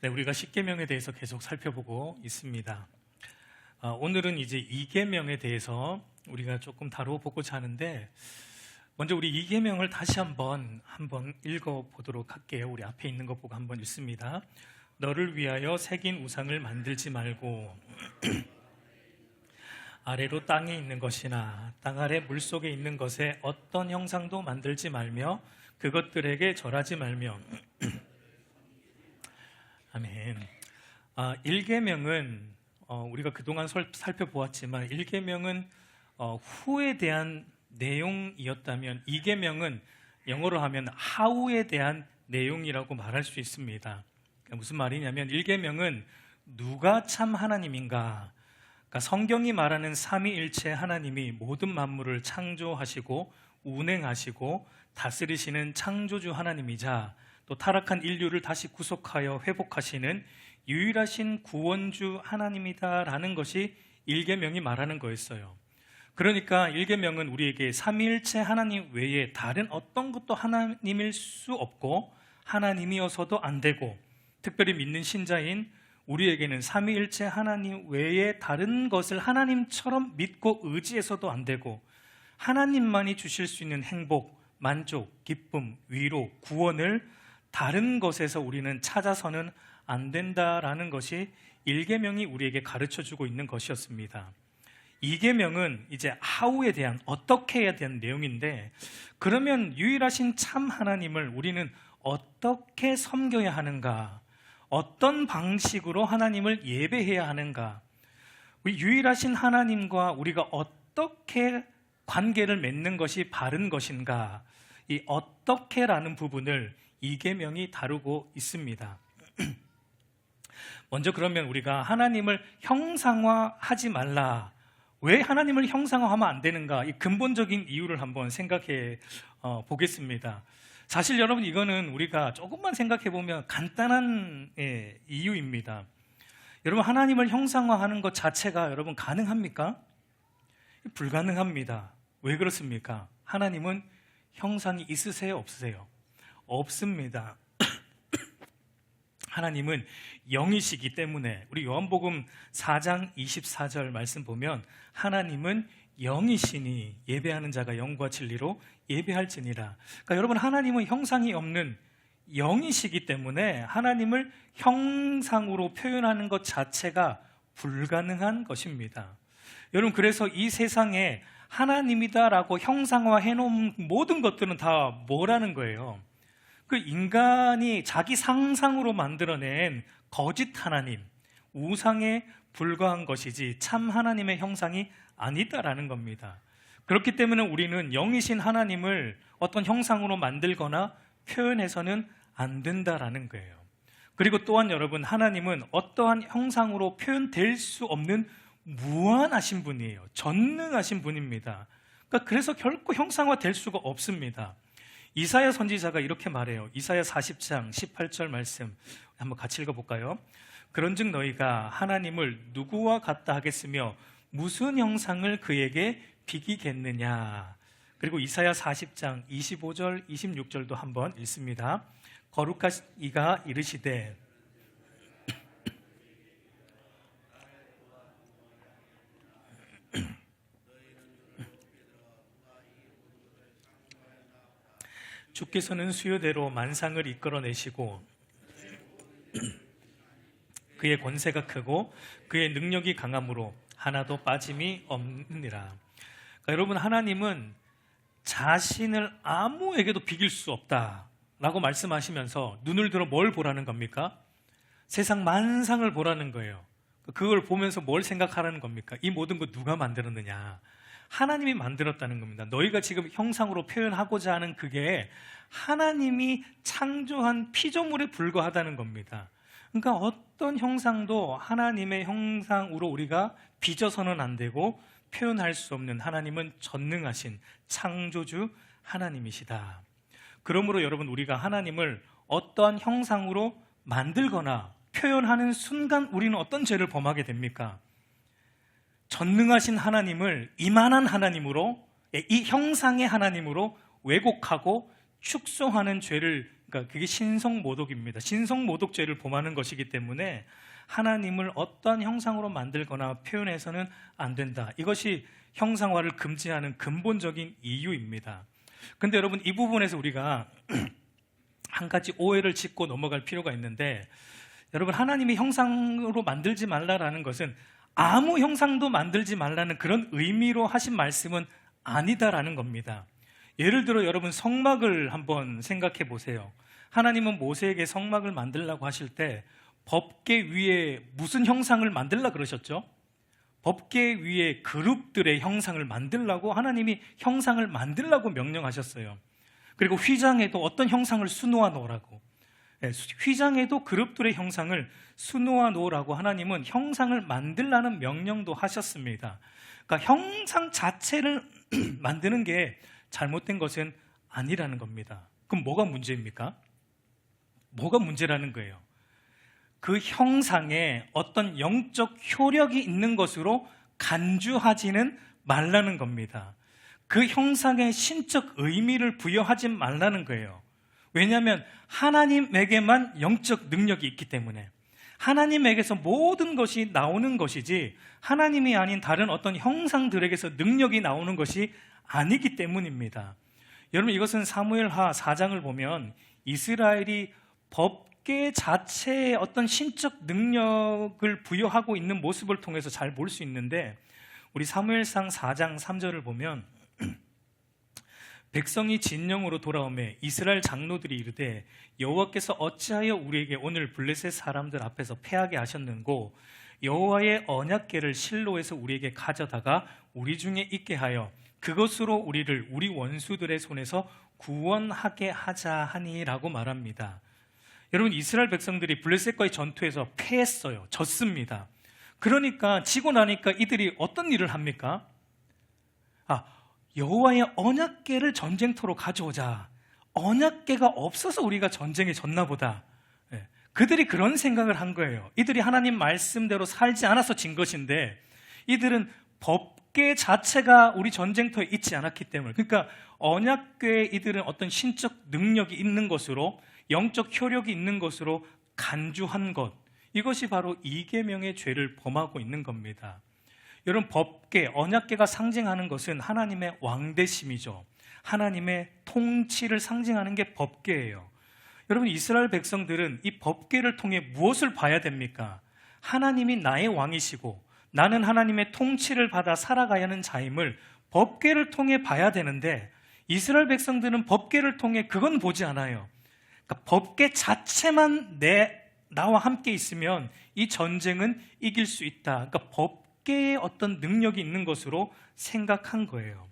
네, 우리가 십계명에 대해서 계속 살펴보고 있습니다. 오늘은 이제 이계명에 대해서 우리가 조금 다뤄보고자 하는데, 먼저 우리 이계명을 다시 한번 읽어보도록 할게요. 우리 앞에 있는 거 보고 한번 읽습니다. 너를 위하여 새긴 우상을 만들지 말고 아래로 땅에 있는 것이나 땅 아래 물속에 있는 것에 어떤 형상도 만들지 말며 그것들에게 절하지 말며. 아멘. 1계명은 우리가 그동안 살펴보았지만 1계명은 후에 대한 내용이었다면 2계명은 영어로 하면 how에 대한 내용이라고 말할 수 있습니다. 그러니까 무슨 말이냐면 1계명은 누가 참 하나님인가, 그러니까 성경이 말하는 삼위일체 하나님이 모든 만물을 창조하시고 운행하시고 다스리시는 창조주 하나님이자 또 타락한 인류를 다시 구속하여 회복하시는 유일하신 구원주 하나님이다라는 것이 1계명이 말하는 거였어요. 그러니까 1계명은 우리에게 삼위일체 하나님 외에 다른 어떤 것도 하나님일 수 없고 하나님이어서도 안 되고, 특별히 믿는 신자인 우리에게는 삼위일체 하나님 외에 다른 것을 하나님처럼 믿고 의지해서도 안 되고, 하나님만이 주실 수 있는 행복, 만족, 기쁨, 위로, 구원을 다른 것에서 우리는 찾아서는 안 된다라는 것이 1계명이 우리에게 가르쳐주고 있는 것이었습니다. 2계명은 이제 how에 대한, 어떻게 해야 되는 내용인데, 그러면 유일하신 참 하나님을 우리는 어떻게 섬겨야 하는가, 어떤 방식으로 하나님을 예배해야 하는가, 우리 유일하신 하나님과 우리가 어떻게 관계를 맺는 것이 바른 것인가, 이 어떻게라는 부분을 2계명이 다루고 있습니다. 먼저 그러면 우리가 하나님을 형상화하지 말라, 왜 하나님을 형상화하면 안 되는가, 이 근본적인 이유를 한번 생각해 보겠습니다. 사실 여러분, 이거는 우리가 조금만 생각해 보면 간단한 이유입니다. 여러분, 하나님을 형상화하는 것 자체가 여러분 가능합니까? 불가능합니다. 왜 그렇습니까? 하나님은 형상이 있으세요, 없으세요? 없습니다. 하나님은 영이시기 때문에 우리 요한복음 4장 24절 말씀 보면 하나님은 영이시니 예배하는 자가 영과 진리로 예배할지니라. 그러니까 여러분, 하나님은 형상이 없는 영이시기 때문에 하나님을 형상으로 표현하는 것 자체가 불가능한 것입니다. 여러분, 그래서 이 세상에 하나님이다라고 형상화해 놓은 모든 것들은 다 뭐라는 거예요? 그 인간이 자기 상상으로 만들어낸 거짓 하나님, 우상에 불과한 것이지 참 하나님의 형상이 아니다라는 겁니다. 그렇기 때문에 우리는 영이신 하나님을 어떤 형상으로 만들거나 표현해서는 안 된다라는 거예요. 그리고 또한 여러분, 하나님은 어떠한 형상으로 표현될 수 없는 무한하신 분이에요. 전능하신 분입니다. 그러니까 그래서 결코 형상화될 수가 없습니다. 이사야 선지자가 이렇게 말해요. 이사야 40장 18절 말씀 한번 같이 읽어볼까요? 그런즉 너희가 하나님을 누구와 같다 하겠으며 무슨 형상을 그에게 비기겠느냐. 그리고 이사야 40장 25절 26절도 한번 읽습니다. 거룩하신 이가 이르시되 주께서는 수요대로 만상을 이끌어내시고 그의 권세가 크고 그의 능력이 강함으로 하나도 빠짐이 없느니라. 그러니까 여러분, 하나님은 자신을 아무에게도 비길 수 없다라고 말씀하시면서 눈을 들어 뭘 보라는 겁니까? 세상 만상을 보라는 거예요. 그걸 보면서 뭘 생각하라는 겁니까? 이 모든 것 누가 만들었느냐? 하나님이 만들었다는 겁니다. 너희가 지금 형상으로 표현하고자 하는 그게 하나님이 창조한 피조물에 불과하다는 겁니다. 그러니까 어떤 형상도 하나님의 형상으로 우리가 빚어서는 안 되고 표현할 수 없는, 하나님은 전능하신 창조주 하나님이시다. 그러므로 여러분, 우리가 하나님을 어떠한 형상으로 만들거나 표현하는 순간 우리는 어떤 죄를 범하게 됩니까? 전능하신 하나님을 이만한 하나님으로, 이 형상의 하나님으로 왜곡하고 축소하는 죄를 그러니까 그게 신성모독입니다. 신성모독죄를 범하는 것이기 때문에 하나님을 어떠한 형상으로 만들거나 표현해서는 안 된다. 이것이 형상화를 금지하는 근본적인 이유입니다. 근데 여러분, 이 부분에서 우리가 한 가지 오해를 짚고 넘어갈 필요가 있는데, 여러분, 하나님이 형상으로 만들지 말라라는 것은 아무 형상도 만들지 말라는 그런 의미로 하신 말씀은 아니다라는 겁니다. 예를 들어 여러분, 성막을 한번 생각해 보세요. 하나님은 모세에게 성막을 만들라고 하실 때 법궤 위에 무슨 형상을 만들라 그러셨죠? 법궤 위에 그룹들의 형상을 만들라고, 하나님이 형상을 만들라고 명령하셨어요. 그리고 휘장에도 어떤 형상을 수놓아 놓으라고, 휘장에도 그룹들의 형상을 수놓아 놓으라고 하나님은 형상을 만들라는 명령도 하셨습니다. 그러니까 형상 자체를 만드는 게 잘못된 것은 아니라는 겁니다. 그럼 뭐가 문제입니까? 뭐가 문제라는 거예요? 그 형상에 어떤 영적 효력이 있는 것으로 간주하지는 말라는 겁니다. 그 형상에 신적 의미를 부여하지 말라는 거예요. 왜냐하면 하나님에게만 영적 능력이 있기 때문에, 하나님에게서 모든 것이 나오는 것이지 하나님이 아닌 다른 어떤 형상들에게서 능력이 나오는 것이 아니기 때문입니다. 여러분, 이것은 사무엘하 4장을 보면 이스라엘이 법궤 자체에 어떤 신적 능력을 부여하고 있는 모습을 통해서 잘 볼 수 있는데, 우리 사무엘상 4장 3절을 보면 백성이 진영으로 돌아오매 이스라엘 장로들이 이르되 여호와께서 어찌하여 우리에게 오늘 블레셋 사람들 앞에서 패하게 하셨는고 여호와의 언약궤를 실로에서 우리에게 가져다가 우리 중에 있게 하여 그것으로 우리를 우리 원수들의 손에서 구원하게 하자 하니라고 말합니다. 여러분, 이스라엘 백성들이 블레셋과의 전투에서 패했어요. 졌습니다. 그러니까 지고 나니까 이들이 어떤 일을 합니까? 여호와의 언약궤를 전쟁터로 가져오자. 언약궤가 없어서 우리가 전쟁에 졌나 보다. 그들이 그런 생각을 한 거예요. 이들이 하나님 말씀대로 살지 않아서 진 것인데, 이들은 법궤 자체가 우리 전쟁터에 있지 않았기 때문에, 그러니까 언약궤에 이들은 어떤 신적 능력이 있는 것으로, 영적 효력이 있는 것으로 간주한 것, 이것이 바로 이계명의 죄를 범하고 있는 겁니다. 여러분, 법궤, 언약궤가 상징하는 것은 하나님의 왕대심이죠. 하나님의 통치를 상징하는 게 법궤예요. 여러분, 이스라엘 백성들은 이 법궤를 통해 무엇을 봐야 됩니까? 하나님이 나의 왕이시고 나는 하나님의 통치를 받아 살아가야 하는 자임을 법궤를 통해 봐야 되는데, 이스라엘 백성들은 법궤를 통해 그건 보지 않아요. 그러니까 법궤 자체만 나와 함께 있으면 이 전쟁은 이길 수 있다. 그러니까 법궤에 어떤 능력이 있는 것으로 생각한 거예요.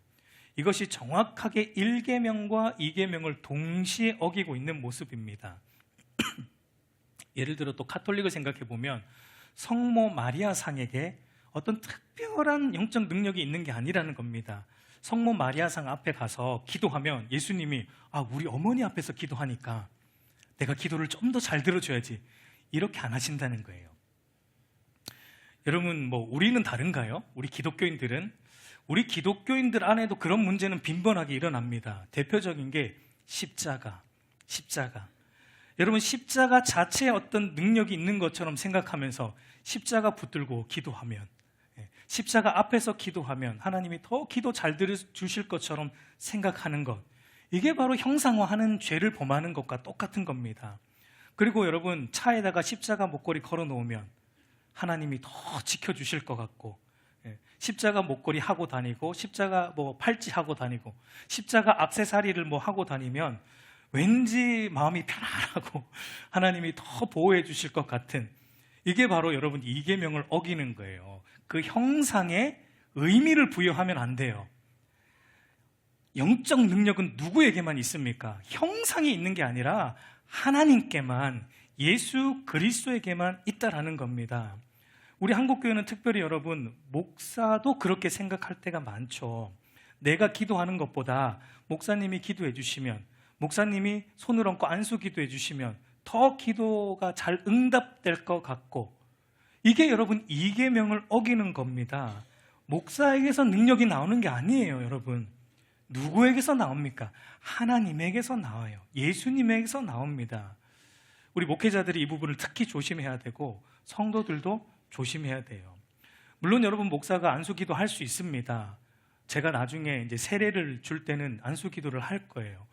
이것이 정확하게 1계명과 2계명을 동시에 어기고 있는 모습입니다. 예를 들어 또 카톨릭을 생각해 보면 성모 마리아 상에게 어떤 특별한 영적 능력이 있는 게 아니라는 겁니다. 성모 마리아 상 앞에 가서 기도하면 예수님이 우리 어머니 앞에서 기도하니까 내가 기도를 좀 더 잘 들어줘야지, 이렇게 안 하신다는 거예요. 여러분, 우리는 다른가요? 우리 기독교인들 안에도 그런 문제는 빈번하게 일어납니다. 대표적인 게 십자가. 여러분, 십자가 자체에 어떤 능력이 있는 것처럼 생각하면서 십자가 붙들고 기도하면, 십자가 앞에서 기도하면 하나님이 더 기도 잘 들어주실 것처럼 생각하는 것, 이게 바로 형상화하는 죄를 범하는 것과 똑같은 겁니다. 그리고 여러분, 차에다가 십자가 목걸이 걸어놓으면 하나님이 더 지켜주실 것 같고, 십자가 목걸이 하고 다니고, 십자가 팔찌 하고 다니고, 십자가 액세서리를 하고 다니면 왠지 마음이 편안하고 하나님이 더 보호해 주실 것 같은, 이게 바로 여러분 2계명을 어기는 거예요. 그 형상에 의미를 부여하면 안 돼요. 영적 능력은 누구에게만 있습니까? 형상이 있는 게 아니라 하나님께만, 예수 그리스도에게만 있다라는 겁니다. 우리 한국교회는 특별히 여러분, 목사도 그렇게 생각할 때가 많죠. 내가 기도하는 것보다 목사님이 기도해 주시면, 목사님이 손을 얹고 안수 기도해 주시면 더 기도가 잘 응답될 것 같고, 이게 여러분 2계명을 어기는 겁니다. 목사에게서 능력이 나오는 게 아니에요, 여러분. 누구에게서 나옵니까? 하나님에게서 나와요. 예수님에게서 나옵니다. 우리 목회자들이 이 부분을 특히 조심해야 되고 성도들도 조심해야 돼요. 물론 여러분, 목사가 안수기도 할 수 있습니다. 제가 나중에 이제 세례를 줄 때는 안수기도를 할 거예요.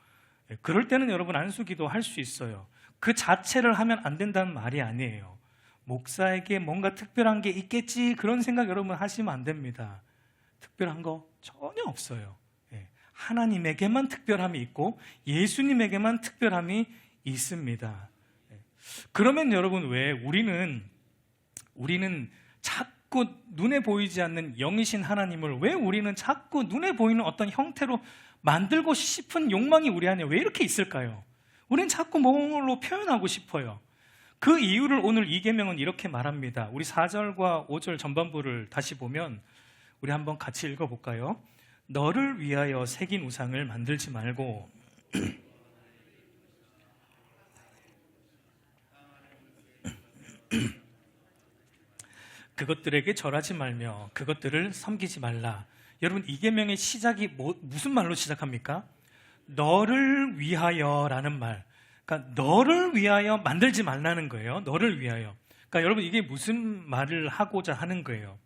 그럴 때는 여러분 안수기도 할 수 있어요. 그 자체를 하면 안 된다는 말이 아니에요. 목사에게 뭔가 특별한 게 있겠지, 그런 생각 여러분 하시면 안 됩니다. 특별한 거 전혀 없어요. 하나님에게만 특별함이 있고 예수님에게만 특별함이 있습니다. 그러면 여러분, 왜 우리는 자꾸 눈에 보이지 않는 영이신 하나님을 왜 우리는 자꾸 눈에 보이는 어떤 형태로 만들고 싶은 욕망이 우리 안에 왜 이렇게 있을까요? 우리는 자꾸 뭘로 표현하고 싶어요. 그 이유를 오늘 이계명은 이렇게 말합니다. 우리 4절과 5절 전반부를 다시 보면 우리 한번 같이 읽어볼까요? 너를 위하여 새긴 우상을 만들지 말고 그것들에게 절하지 말며 그것들을 섬기지 말라. 여러분, 이 계명의 시작이 무슨 말로 시작합니까? 너를 위하여라는 말. 그러니까 너를 위하여 만들지 말라는 거예요. 너를 위하여. 그러니까 여러분, 이게 무슨 말을 하고자 하는 거예요?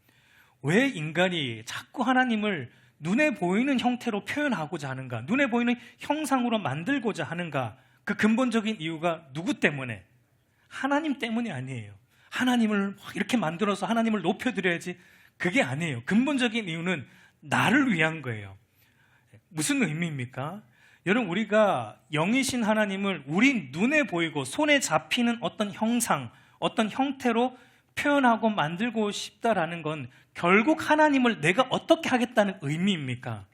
왜 인간이 자꾸 하나님을 눈에 보이는 형태로 표현하고자 하는가? 눈에 보이는 형상으로 만들고자 하는가? 그 근본적인 이유가 누구 때문에? 하나님 때문이 아니에요. 하나님을 이렇게 만들어서 하나님을 높여드려야지, 그게 아니에요. 근본적인 이유는 나를 위한 거예요. 무슨 의미입니까? 여러분, 우리가 영이신 하나님을 우리 눈에 보이고 손에 잡히는 어떤 형상, 어떤 형태로 표현하고 만들고 싶다라는 건 결국 하나님을 내가 어떻게 하겠다는 의미입니까?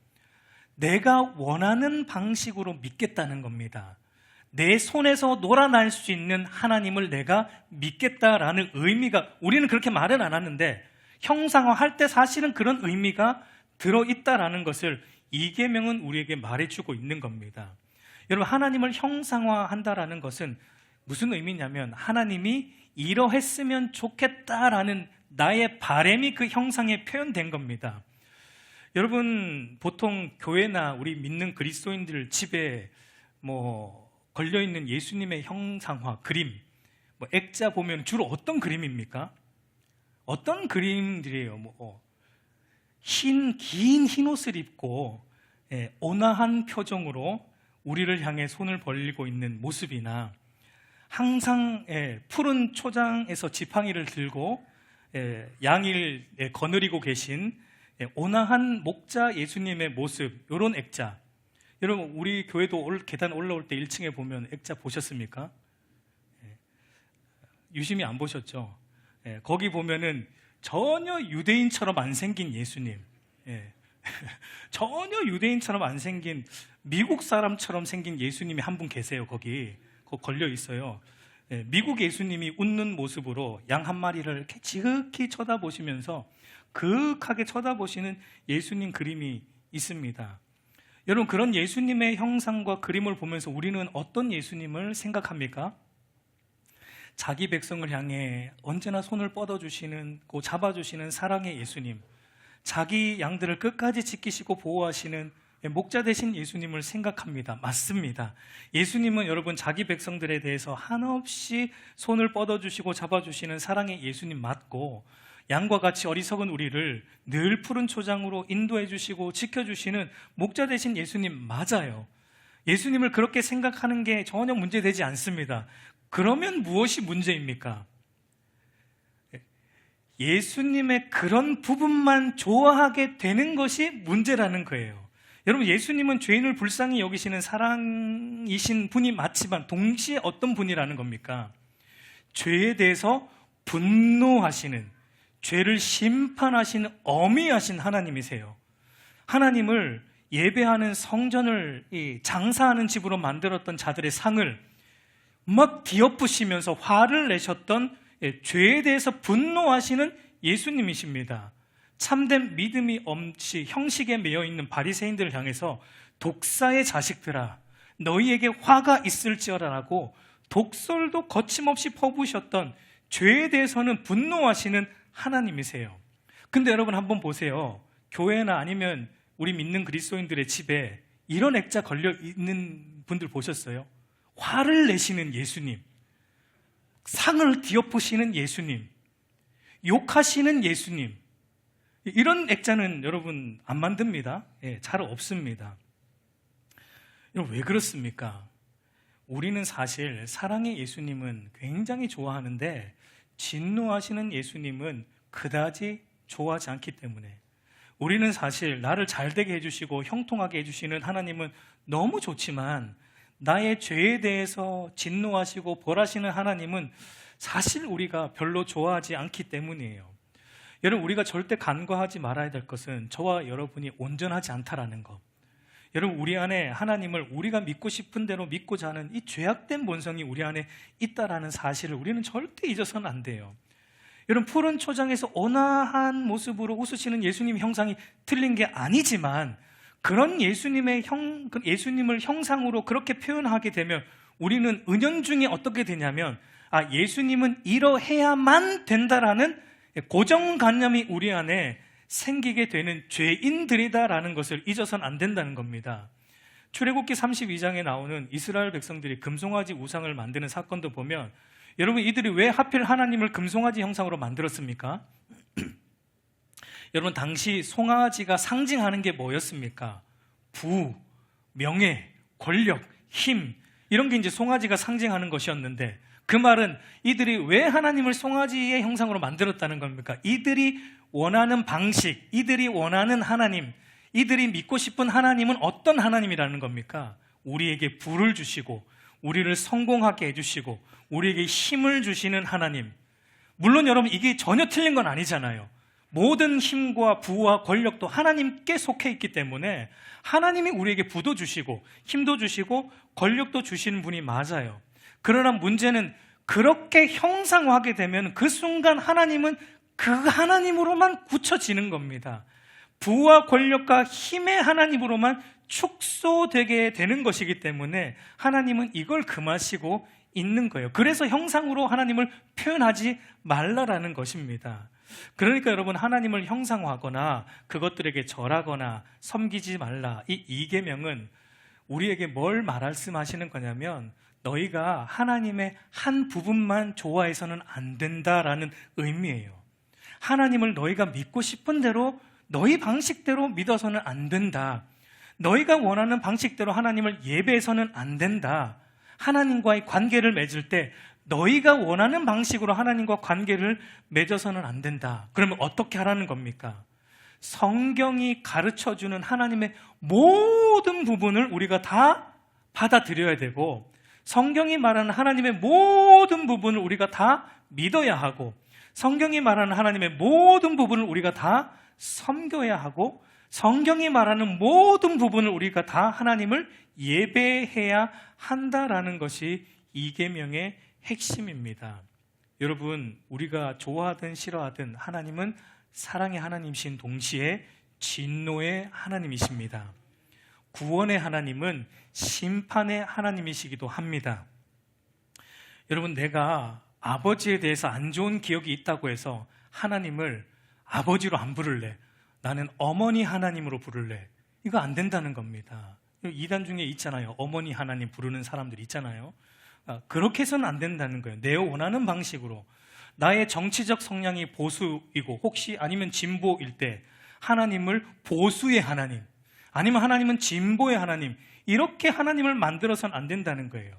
내가 원하는 방식으로 믿겠다는 겁니다. 내 손에서 놀아날 수 있는 하나님을 내가 믿겠다라는 의미가, 우리는 그렇게 말은 안 하는데 형상화할 때 사실은 그런 의미가 들어있다라는 것을 이 계명은 우리에게 말해주고 있는 겁니다. 여러분, 하나님을 형상화한다라는 것은 무슨 의미냐면 하나님이 이러했으면 좋겠다라는 나의 바람이 그 형상에 표현된 겁니다. 여러분, 보통 교회나 우리 믿는 그리스도인들 집에 걸려있는 예수님의 형상화, 그림, 액자 보면 주로 어떤 그림입니까? 어떤 그림들이에요? 긴 흰 옷을 입고 온화한 표정으로 우리를 향해 손을 벌리고 있는 모습이나 항상 푸른 초장에서 지팡이를 들고 양을 거느리고 계신 온화한 목자 예수님의 모습, 이런 액자. 여러분, 우리 교회도 계단 올라올 때 1층에 보면 액자 보셨습니까? 유심히 안 보셨죠? 거기 보면은 전혀 유대인처럼 안 생긴 예수님, 전혀 유대인처럼 안 생긴 미국 사람처럼 생긴 예수님이 한 분 계세요. 거기 걸려 있어요. 미국 예수님이 웃는 모습으로 양 한 마리를 이렇게 지극히 쳐다보시면서 그윽하게 쳐다보시는 예수님 그림이 있습니다. 여러분, 그런 예수님의 형상과 그림을 보면서 우리는 어떤 예수님을 생각합니까? 자기 백성을 향해 언제나 손을 뻗어주시는, 잡아주시는 사랑의 예수님, 자기 양들을 끝까지 지키시고 보호하시는 목자 되신 예수님을 생각합니다. 맞습니다. 예수님은 여러분, 자기 백성들에 대해서 한없이 손을 뻗어주시고 잡아주시는 사랑의 예수님 맞고, 양과 같이 어리석은 우리를 늘 푸른 초장으로 인도해 주시고 지켜주시는 목자 되신 예수님 맞아요. 예수님을 그렇게 생각하는 게 전혀 문제되지 않습니다. 그러면 무엇이 문제입니까? 예수님의 그런 부분만 좋아하게 되는 것이 문제라는 거예요. 여러분, 예수님은 죄인을 불쌍히 여기시는 사랑이신 분이 맞지만 동시에 어떤 분이라는 겁니까? 죄에 대해서 분노하시는, 죄를 심판하시는 어미하신 하나님이세요. 하나님을 예배하는 성전을 장사하는 집으로 만들었던 자들의 상을 막 뒤엎으시면서 화를 내셨던 죄에 대해서 분노하시는 예수님이십니다. 참된 믿음이 없이 형식에 매여있는 바리새인들을 향해서 독사의 자식들아, 너희에게 화가 있을지어라라고 독설도 거침없이 퍼부으셨던 죄에 대해서는 분노하시는 하나님이세요. 근데 여러분, 한번 보세요. 교회나 아니면 우리 믿는 그리스도인들의 집에 이런 액자 걸려 있는 분들 보셨어요? 화를 내시는 예수님, 상을 뒤엎으시는 예수님, 욕하시는 예수님, 이런 액자는 여러분 안 만듭니다. 잘 없습니다. 여러분 왜 그렇습니까? 우리는 사실 사랑의 예수님은 굉장히 좋아하는데 진노하시는 예수님은 그다지 좋아하지 않기 때문에, 우리는 사실 나를 잘되게 해주시고 형통하게 해주시는 하나님은 너무 좋지만 나의 죄에 대해서 진노하시고 벌하시는 하나님은 사실 우리가 별로 좋아하지 않기 때문이에요. 여러분, 우리가 절대 간과하지 말아야 될 것은 저와 여러분이 온전하지 않다라는 것. 여러분, 우리 안에 하나님을 우리가 믿고 싶은 대로 믿고자 하는 이 죄악된 본성이 우리 안에 있다라는 사실을 우리는 절대 잊어서는 안 돼요. 여러분, 푸른 초장에서 온화한 모습으로 웃으시는 예수님 형상이 틀린 게 아니지만, 그런 예수님을 형상으로 그렇게 표현하게 되면 우리는 은연중에 어떻게 되냐면, 예수님은 이러해야만 된다라는 고정관념이 우리 안에 생기게 되는 죄인들이다라는 것을 잊어서는 안 된다는 겁니다. 출애굽기 32장에 나오는 이스라엘 백성들이 금송아지 우상을 만드는 사건도 보면, 여러분, 이들이 왜 하필 하나님을 금송아지 형상으로 만들었습니까? 여러분, 당시 송아지가 상징하는 게 뭐였습니까? 부, 명예, 권력, 힘, 이런 게 이제 송아지가 상징하는 것이었는데, 그 말은 이들이 왜 하나님을 송아지의 형상으로 만들었다는 겁니까? 이들이 원하는 방식, 이들이 원하는 하나님, 이들이 믿고 싶은 하나님은 어떤 하나님이라는 겁니까? 우리에게 부를 주시고 우리를 성공하게 해주시고 우리에게 힘을 주시는 하나님. 물론 여러분, 이게 전혀 틀린 건 아니잖아요. 모든 힘과 부와 권력도 하나님께 속해 있기 때문에 하나님이 우리에게 부도 주시고 힘도 주시고 권력도 주시는 분이 맞아요. 그러나 문제는 그렇게 형상화하게 되면 그 순간 하나님은 그 하나님으로만 굳혀지는 겁니다. 부와 권력과 힘의 하나님으로만 축소되게 되는 것이기 때문에 하나님은 이걸 금하시고 있는 거예요. 그래서 형상으로 하나님을 표현하지 말라라는 것입니다. 그러니까 여러분, 하나님을 형상화하거나 그것들에게 절하거나 섬기지 말라, 이 이계명은 우리에게 뭘 말씀하시는 거냐면, 너희가 하나님의 한 부분만 좋아해서는 안 된다라는 의미예요. 하나님을 너희가 믿고 싶은 대로 너희 방식대로 믿어서는 안 된다. 너희가 원하는 방식대로 하나님을 예배해서는 안 된다. 하나님과의 관계를 맺을 때 너희가 원하는 방식으로 하나님과 관계를 맺어서는 안 된다. 그러면 어떻게 하라는 겁니까? 성경이 가르쳐주는 하나님의 모든 부분을 우리가 다 받아들여야 되고, 성경이 말하는 하나님의 모든 부분을 우리가 다 믿어야 하고, 성경이 말하는 하나님의 모든 부분을 우리가 다 섬겨야 하고, 성경이 말하는 모든 부분을 우리가 다 하나님을 예배해야 한다라는 것이 이계명의 핵심입니다. 여러분, 우리가 좋아하든 싫어하든 하나님은 사랑의 하나님이신 동시에 진노의 하나님이십니다. 구원의 하나님은 심판의 하나님이시기도 합니다. 여러분, 내가 아버지에 대해서 안 좋은 기억이 있다고 해서 하나님을 아버지로 안 부를래, 나는 어머니 하나님으로 부를래, 이거 안 된다는 겁니다. 이단 중에 있잖아요. 어머니 하나님 부르는 사람들 있잖아요. 그렇게 해서는 안 된다는 거예요. 내 원하는 방식으로. 나의 정치적 성향이 보수이고 혹시 아니면 진보일 때 하나님을 보수의 하나님, 아니면 하나님은 진보의 하나님, 이렇게 하나님을 만들어서는 안 된다는 거예요.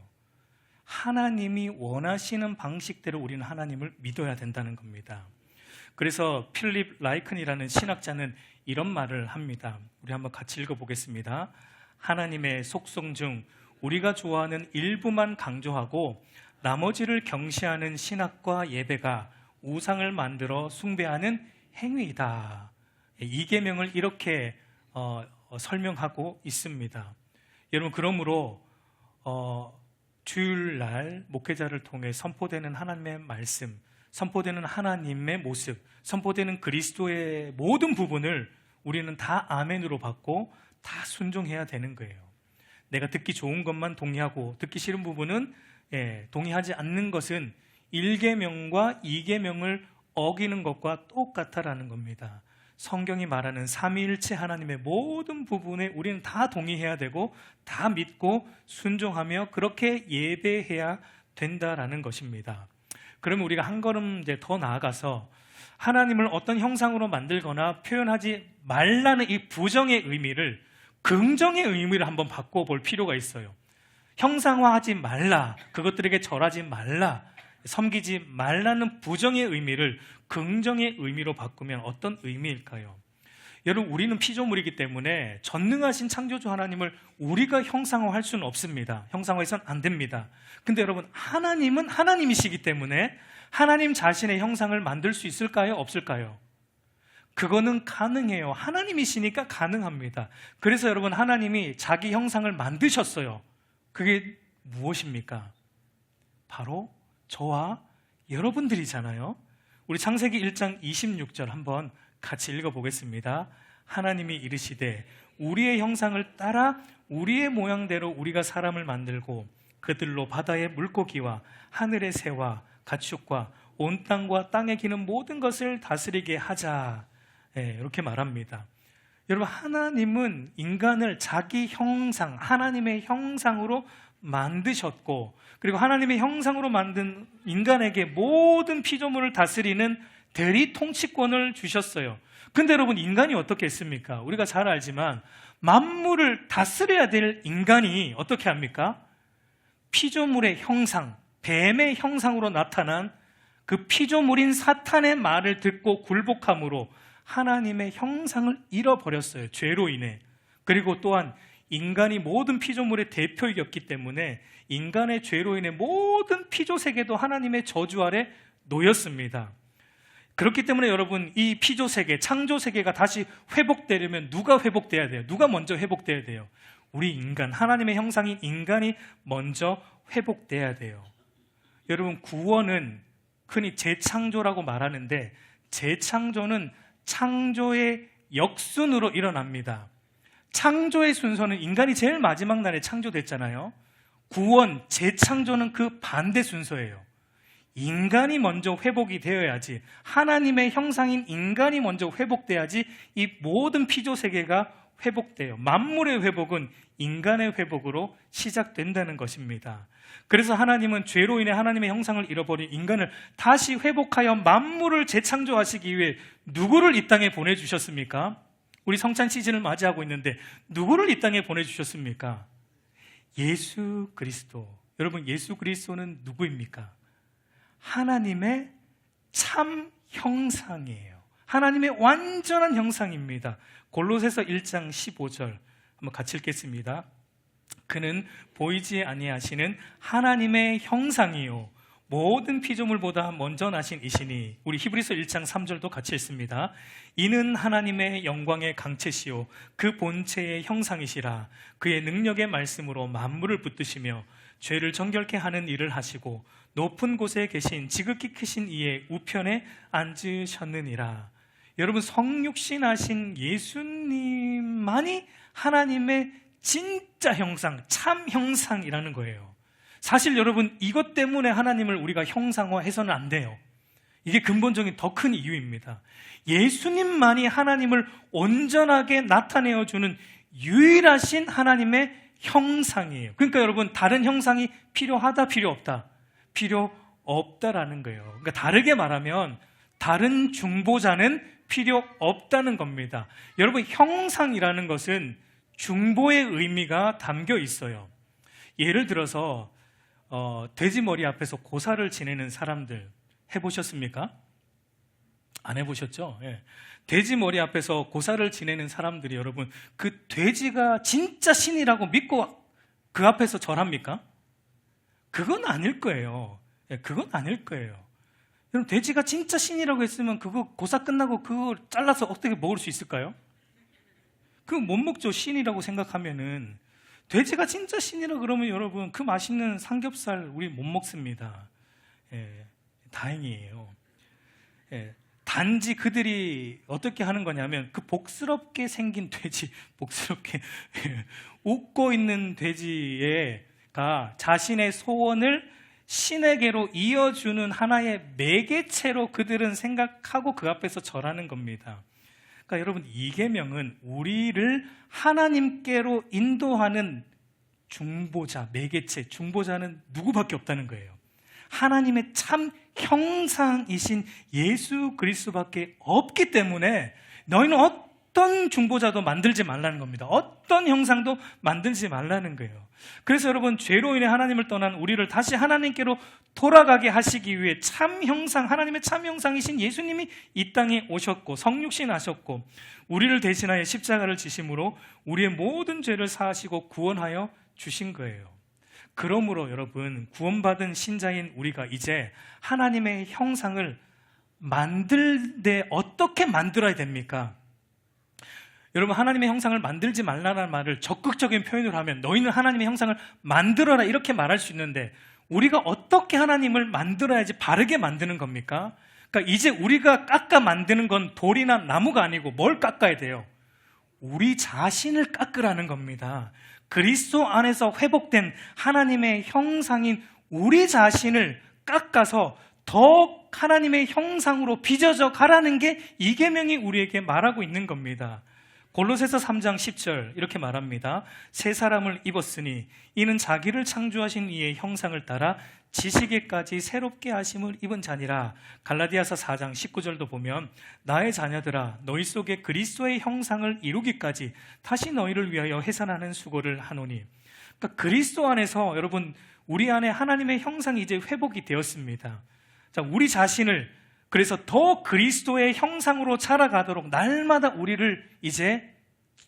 하나님이 원하시는 방식대로 우리는 하나님을 믿어야 된다는 겁니다. 그래서 필립 라이큰이라는 신학자는 이런 말을 합니다. 우리 한번 같이 읽어보겠습니다. 하나님의 속성 중 우리가 좋아하는 일부만 강조하고 나머지를 경시하는 신학과 예배가 우상을 만들어 숭배하는 행위이다. 이계명을 이렇게 설명하고 있습니다. 여러분, 그러므로 주일날 목회자를 통해 선포되는 하나님의 말씀, 선포되는 하나님의 모습, 선포되는 그리스도의 모든 부분을 우리는 다 아멘으로 받고 다 순종해야 되는 거예요. 내가 듣기 좋은 것만 동의하고 듣기 싫은 부분은 동의하지 않는 것은 1계명과 2계명을 어기는 것과 똑같다라는 겁니다. 성경이 말하는 삼위일체 하나님의 모든 부분에 우리는 다 동의해야 되고 다 믿고 순종하며 그렇게 예배해야 된다라는 것입니다. 그러면 우리가 한 걸음 이제 더 나아가서 하나님을 어떤 형상으로 만들거나 표현하지 말라는 이 부정의 의미를 긍정의 의미를 한번 바꿔볼 필요가 있어요. 형상화하지 말라, 그것들에게 절하지 말라, 섬기지 말라는 부정의 의미를 긍정의 의미로 바꾸면 어떤 의미일까요? 여러분, 우리는 피조물이기 때문에 전능하신 창조주 하나님을 우리가 형상화할 수는 없습니다. 형상화해서는 안 됩니다. 근데 여러분, 하나님은 하나님이시기 때문에 하나님 자신의 형상을 만들 수 있을까요? 없을까요? 그거는 가능해요. 하나님이시니까 가능합니다. 그래서 여러분, 하나님이 자기 형상을 만드셨어요. 그게 무엇입니까? 바로 저와 여러분들이잖아요. 우리 창세기 1장 26절 한번 같이 읽어보겠습니다. 하나님이 이르시되 우리의 형상을 따라 우리의 모양대로 우리가 사람을 만들고 그들로 바다의 물고기와 하늘의 새와 가축과 온 땅과 땅에 기는 모든 것을 다스리게 하자. 이렇게 말합니다. 여러분, 하나님은 인간을 자기 형상, 하나님의 형상으로 만드셨고, 그리고 하나님의 형상으로 만든 인간에게 모든 피조물을 다스리는 대리 통치권을 주셨어요. 근데 여러분, 인간이 어떻게 했습니까? 우리가 잘 알지만 만물을 다스려야 될 인간이 어떻게 합니까? 피조물의 형상, 뱀의 형상으로 나타난 그 피조물인 사탄의 말을 듣고 굴복함으로 하나님의 형상을 잃어버렸어요. 죄로 인해. 그리고 또한 인간이 모든 피조물의 대표이었기 때문에 인간의 죄로 인해 모든 피조세계도 하나님의 저주 아래 놓였습니다. 그렇기 때문에 여러분, 이 피조세계, 창조세계가 다시 회복되려면 누가 회복돼야 돼요? 누가 먼저 회복돼야 돼요? 우리 인간, 하나님의 형상인 인간이 먼저 회복돼야 돼요. 여러분, 구원은 흔히 재창조라고 말하는데 재창조는 창조의 역순으로 일어납니다. 창조의 순서는 인간이 제일 마지막 날에 창조됐잖아요. 구원, 재창조는 그 반대 순서예요. 인간이 먼저 회복이 되어야지, 하나님의 형상인 인간이 먼저 회복돼야지 이 모든 피조세계가 회복돼요. 만물의 회복은 인간의 회복으로 시작된다는 것입니다. 그래서 하나님은 죄로 인해 하나님의 형상을 잃어버린 인간을 다시 회복하여 만물을 재창조하시기 위해 누구를 이 땅에 보내주셨습니까? 우리 성찬 시즌을 맞이하고 있는데 누구를 이 땅에 보내주셨습니까? 예수 그리스도. 여러분, 예수 그리스도는 누구입니까? 하나님의 참 형상이에요. 하나님의 완전한 형상입니다. 골로새서 1장 15절 한번 같이 읽겠습니다. 그는 보이지 아니하시는 하나님의 형상이요 모든 피조물보다 먼저 나신 이시니, 우리 히브리서 1장 3절도 같이 읽습니다. 이는 하나님의 영광의 강체시요 그 본체의 형상이시라. 그의 능력의 말씀으로 만물을 붙드시며 죄를 정결케 하는 일을 하시고 높은 곳에 계신 지극히 크신 이의 우편에 앉으셨느니라. 여러분, 성육신하신 예수님만이 하나님의 진짜 형상, 참 형상이라는 거예요. 사실 여러분, 이것 때문에 하나님을 우리가 형상화해서는 안 돼요. 이게 근본적인 더 큰 이유입니다. 예수님만이 하나님을 온전하게 나타내어주는 유일하신 하나님의 형상이에요. 그러니까 여러분, 다른 형상이 필요하다, 필요 없다? 필요 없다라는 거예요. 그러니까 다르게 말하면 다른 중보자는 필요 없다는 겁니다. 여러분, 형상이라는 것은 중보의 의미가 담겨 있어요. 예를 들어서 돼지 머리 앞에서 고사를 지내는 사람들 해보셨습니까? 안 해보셨죠? 예. 돼지 머리 앞에서 고사를 지내는 사람들이 여러분, 그 돼지가 진짜 신이라고 믿고 그 앞에서 절합니까? 그건 아닐 거예요. 예, 그건 아닐 거예요. 여러분, 돼지가 진짜 신이라고 했으면 그거 고사 끝나고 그거 잘라서 어떻게 먹을 수 있을까요? 그거 못 먹죠. 신이라고 생각하면은. 돼지가 진짜 신이라 그러면 여러분, 그 맛있는 삼겹살 우리 못 먹습니다. 예, 다행이에요. 예, 단지 그들이 어떻게 하는 거냐면 그 복스럽게 생긴 돼지, 복스럽게 웃고 있는 돼지가 자신의 소원을 신에게로 이어주는 하나의 매개체로 그들은 생각하고 그 앞에서 절하는 겁니다. 그러니까 그러니까 여러분, 이 계명은 우리를 하나님께로 인도하는 중보자, 매개체, 중보자는 누구밖에 없다는 거예요. 하나님의 참 형상이신 예수 그리스도밖에 없기 때문에 너희는 어떤 중보자도 만들지 말라는 겁니다. 어떤 형상도 만들지 말라는 거예요. 그래서 여러분, 죄로 인해 하나님을 떠난 우리를 다시 하나님께로 돌아가게 하시기 위해 참 형상, 하나님의 참 형상이신 예수님이 이 땅에 오셨고 성육신 하셨고 우리를 대신하여 십자가를 지심으로 우리의 모든 죄를 사하시고 구원하여 주신 거예요. 그러므로 여러분, 구원받은 신자인 우리가 이제 하나님의 형상을 만들 때 어떻게 만들어야 됩니까? 여러분, 하나님의 형상을 만들지 말라는 말을 적극적인 표현으로 하면 너희는 하나님의 형상을 만들어라 이렇게 말할 수 있는데, 우리가 어떻게 하나님을 만들어야지 바르게 만드는 겁니까? 그러니까 이제 우리가 깎아 만드는 건 돌이나 나무가 아니고 뭘 깎아야 돼요? 우리 자신을 깎으라는 겁니다. 그리스도 안에서 회복된 하나님의 형상인 우리 자신을 깎아서 더욱 하나님의 형상으로 빚어져 가라는 게 이 계명이 우리에게 말하고 있는 겁니다. 골로새서 3장 10절 이렇게 말합니다. 새 사람을 입었으니 이는 자기를 창조하신 이의 형상을 따라 지식에까지 새롭게 하심을 입은 자니라. 갈라디아서 4장 19절도 보면 나의 자녀들아 너희 속에 그리스도의 형상을 이루기까지 다시 너희를 위하여 해산하는 수고를 하노니. 그러니까 그리스도 안에서 여러분, 우리 안에 하나님의 형상이 이제 회복이 되었습니다. 자, 우리 자신을 그래서 더 그리스도의 형상으로 자라가도록 날마다 우리를 이제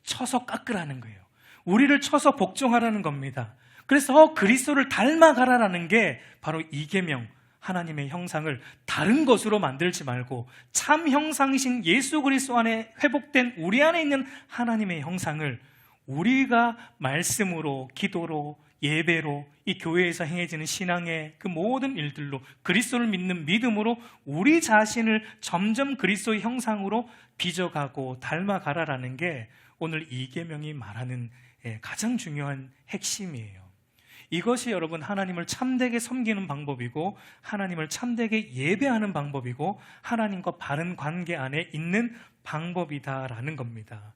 쳐서 깎으라는 거예요. 우리를 쳐서 복종하라는 겁니다. 그래서 그리스도를 닮아가라는 게 바로 이 계명, 하나님의 형상을 다른 것으로 만들지 말고 참 형상이신 예수 그리스도 안에 회복된 우리 안에 있는 하나님의 형상을 우리가 말씀으로, 기도로, 예배로, 이 교회에서 행해지는 신앙의 그 모든 일들로, 그리스도를 믿는 믿음으로 우리 자신을 점점 그리스도의 형상으로 빚어가고 닮아가라라는 게 오늘 이 계명이 말하는 가장 중요한 핵심이에요. 이것이 여러분, 하나님을 참되게 섬기는 방법이고 하나님을 참되게 예배하는 방법이고 하나님과 바른 관계 안에 있는 방법이다라는 겁니다.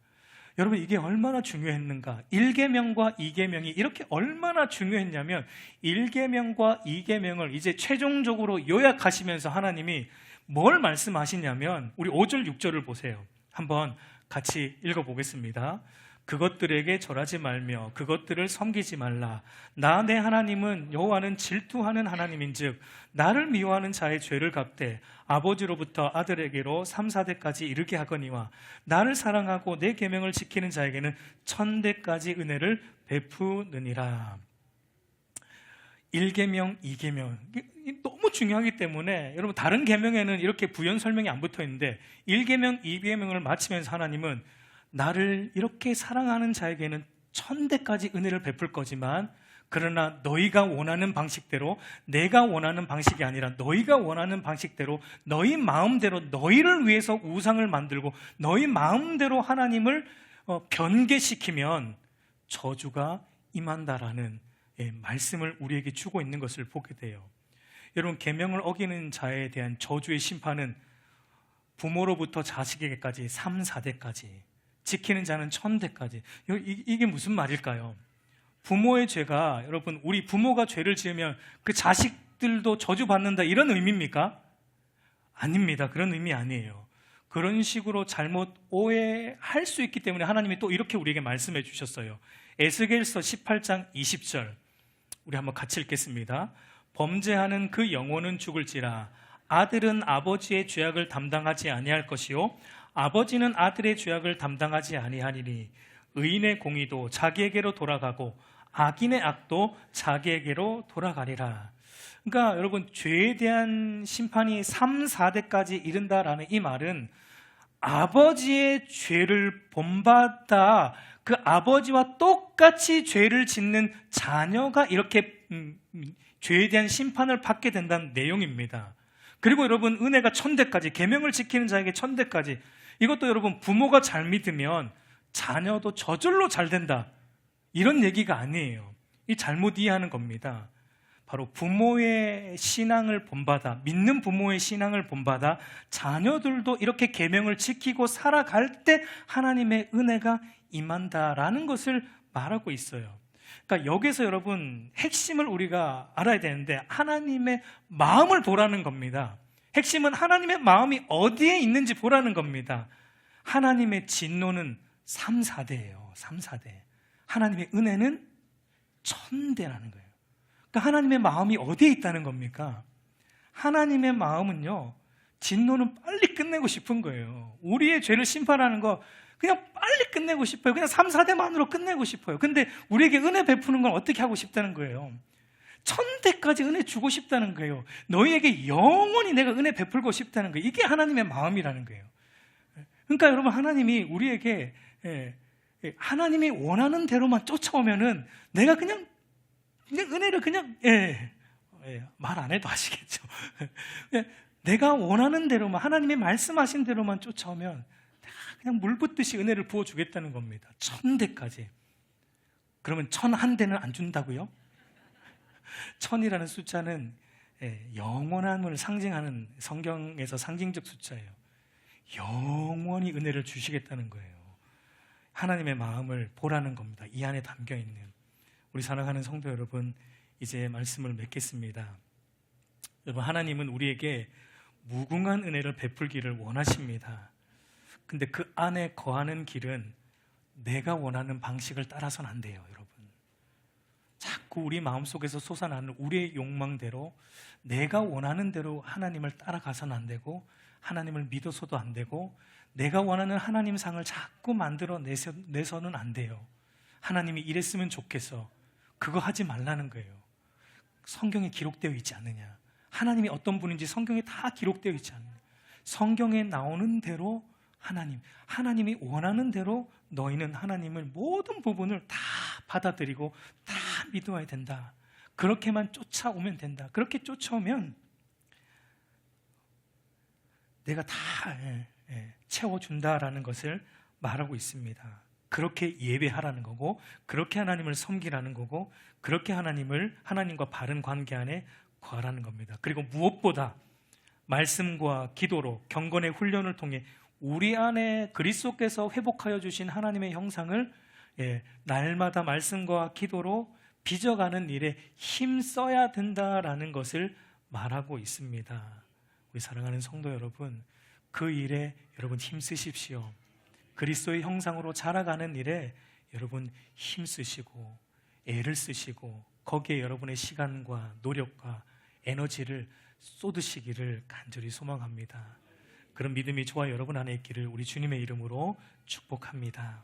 여러분, 이게 얼마나 중요했는가? 1계명과 2계명이 이렇게 얼마나 중요했냐면 1계명과 2계명을 이제 최종적으로 요약하시면서 하나님이 뭘 말씀하시냐면 우리 5절 6절을 보세요. 한번 같이 읽어보겠습니다. 그것들에게 절하지 말며 그것들을 섬기지 말라. 나 내 하나님은 여호와는 질투하는 하나님인즉 나를 미워하는 자의 죄를 갚되 아버지로부터 아들에게로 3, 4대까지 이르게 하거니와 나를 사랑하고 내 계명을 지키는 자에게는 1000대까지 은혜를 베푸느니라. 1계명, 2계명 너무 중요하기 때문에 여러분, 다른 계명에는 이렇게 부연 설명이 안 붙어 있는데 1계명, 2계명을 마치면서 하나님은 나를 이렇게 사랑하는 자에게는 1000대까지 은혜를 베풀 거지만 그러나 너희가 원하는 방식대로, 내가 원하는 방식이 아니라 너희가 원하는 방식대로 너희 마음대로 너희를 위해서 우상을 만들고 너희 마음대로 하나님을 변개시키면 저주가 임한다라는 말씀을 우리에게 주고 있는 것을 보게 돼요. 여러분, 계명을 어기는 자에 대한 저주의 심판은 부모로부터 자식에게까지 3, 4대까지, 지키는 자는 1000대까지. 이게 무슨 말일까요? 부모의 죄가, 여러분, 우리 부모가 죄를 지으면 그 자식들도 저주받는다 이런 의미입니까? 아닙니다. 그런 의미 아니에요. 그런 식으로 잘못 오해할 수 있기 때문에 하나님이 또 이렇게 우리에게 말씀해 주셨어요. 에스겔서 18장 20절 우리 한번 같이 읽겠습니다. 범죄하는 그 영혼은 죽을지라. 아들은 아버지의 죄악을 담당하지 아니할 것이요 아버지는 아들의 죄악을 담당하지 아니하리니 의인의 공의도 자기에게로 돌아가고 악인의 악도 자기에게로 돌아가리라. 그러니까 여러분, 죄에 대한 심판이 3, 4대까지 이른다라는 이 말은 아버지의 죄를 본받아 그 아버지와 똑같이 죄를 짓는 자녀가 이렇게 죄에 대한 심판을 받게 된다는 내용입니다. 그리고 여러분, 은혜가 1000대까지, 계명을 지키는 자에게 1000대까지, 이것도 여러분, 부모가 잘 믿으면 자녀도 저절로 잘 된다 이런 얘기가 아니에요. 이 잘못 이해하는 겁니다. 바로 부모의 신앙을 본받아, 믿는 부모의 신앙을 본받아 자녀들도 이렇게 계명을 지키고 살아갈 때 하나님의 은혜가 임한다라는 것을 말하고 있어요. 그러니까 여기서 여러분 핵심을 우리가 알아야 되는데 하나님의 마음을 보라는 겁니다. 핵심은 하나님의 마음이 어디에 있는지 보라는 겁니다. 하나님의 진노는 3, 4대예요. 3, 4대. 하나님의 은혜는 1000대라는 거예요. 그러니까 하나님의 마음이 어디에 있다는 겁니까? 하나님의 마음은요, 진노는 빨리 끝내고 싶은 거예요. 우리의 죄를 심판하는 거 그냥 빨리 끝내고 싶어요. 그냥 3, 4대만으로 끝내고 싶어요. 근데 우리에게 은혜 베푸는 건 어떻게 하고 싶다는 거예요? 1000대까지 은혜 주고 싶다는 거예요. 너희에게 영원히 내가 은혜 베풀고 싶다는 거예요. 이게 하나님의 마음이라는 거예요. 그러니까 여러분, 하나님이 우리에게 하나님이 원하는 대로만 쫓아오면은 내가 그냥 은혜를 그냥 말 안 해도 아시겠죠. 내가 원하는 대로만, 하나님이 말씀하신 대로만 쫓아오면 내가 그냥 물 붓듯이 은혜를 부어주겠다는 겁니다. 1000대까지. 그러면 1001대는 안 준다고요? 1000이라는 숫자는 영원함을 상징하는 성경에서 상징적 숫자예요. 영원히 은혜를 주시겠다는 거예요. 하나님의 마음을 보라는 겁니다. 이 안에 담겨있는 우리 사랑하는 성도 여러분, 이제 말씀을 맺겠습니다. 여러분, 하나님은 우리에게 무궁한 은혜를 베풀기를 원하십니다. 근데 그 안에 거하는 길은 내가 원하는 방식을 따라서는 안 돼요. 여러분, 자꾸 우리 마음속에서 솟아나는 우리의 욕망대로, 내가 원하는 대로 하나님을 따라가서는 안 되고, 하나님을 믿어서도 안 되고, 내가 원하는 하나님 상을 자꾸 만들어 내서는 안 돼요. 하나님이 이랬으면 좋겠어. 그거 하지 말라는 거예요. 성경에 기록되어 있지 않느냐. 하나님이 어떤 분인지 성경에 다 기록되어 있지 않느냐. 성경에 나오는 대로 하나님이 원하는 대로 너희는 하나님을 모든 부분을 다 받아들이고 다 믿어야 된다. 그렇게만 쫓아오면 된다. 그렇게 쫓아오면 내가 다 채워준다라는 것을 말하고 있습니다. 그렇게 예배하라는 거고, 그렇게 하나님을 섬기라는 거고, 그렇게 하나님과 바른 관계 안에 거하라는 겁니다. 그리고 무엇보다 말씀과 기도로, 경건의 훈련을 통해 우리 안에 그리스도께서 회복하여 주신 하나님의 형상을 날마다 말씀과 기도로 빚어가는 일에 힘써야 된다라는 것을 말하고 있습니다. 우리 사랑하는 성도 여러분, 그 일에 여러분 힘쓰십시오. 그리스도의 형상으로 자라가는 일에 여러분 힘쓰시고 애를 쓰시고 거기에 여러분의 시간과 노력과 에너지를 쏟으시기를 간절히 소망합니다. 그런 믿음이 저와 여러분 안에 있기를 우리 주님의 이름으로 축복합니다.